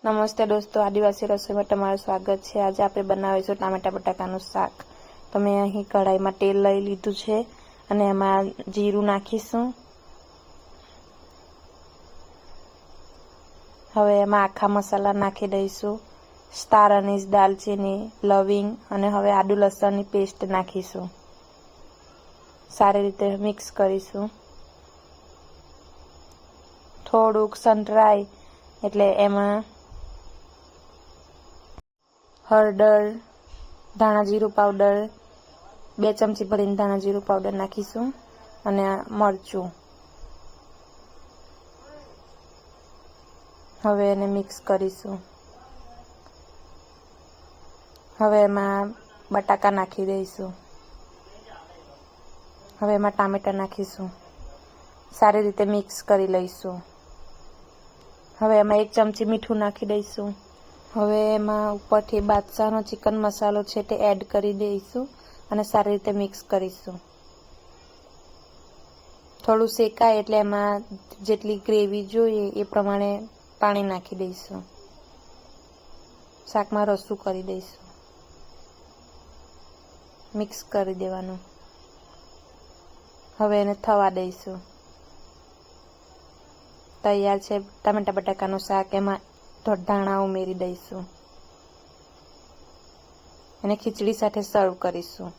નમસ્તે દોસ્તો, આદિવાસી રસોઈમાં તમારું સ્વાગત છે। આજે આપણે બનાવીશું ટામેટા બટાકાનું શાક। તો મેં અહીં કઢાઈમાં તેલ લઈ લીધું છે અને એમાં જીરું નાખીશું। હવે એમાં આખા મસાલા નાખી દઈશું। સ્ટાર અનીસ, દાલચીની, લવિંગ અને હવે આદુ લસણની પેસ્ટ નાખીશું। સારી રીતે મિક્સ કરીશું। થોડુંક સંતરાય એટલે એમાં हळदर, धाणा जीરું पाउडर, 2 चमची भरीने धाणा जीરું पाउडर नाखीशुं अने मरचुं। हवे एने मिक्स करीशुं। हवे एमां बटाका नाखी दईशुं। हवे एमां टामेटा नाखीशुं। सारी रीते मिक्स करी लईशुं। हवे एमां 1 चमची मीठुं नाखी दईशुं। हवे एमां उपरथी बादशाहनो चिकन मसालो छे ते एड करी दईशुं અને સારી રીતે મિક્સ કરીશું। થોડું શેકાય એટલે એમાં જેટલી ગ્રેવી જોઈએ એ પ્રમાણે પાણી નાખી દઈશું। શાકમાં રસું કરી દઈશું। મિક્સ કરી દેવાનું। હવે એને થવા દઈશું। તૈયાર છે ટામેટા બટાકાનું શાક। એમાં ધાણા ઉમેરી દઈશું અને ખીચડી સાથે સર્વ કરીશું।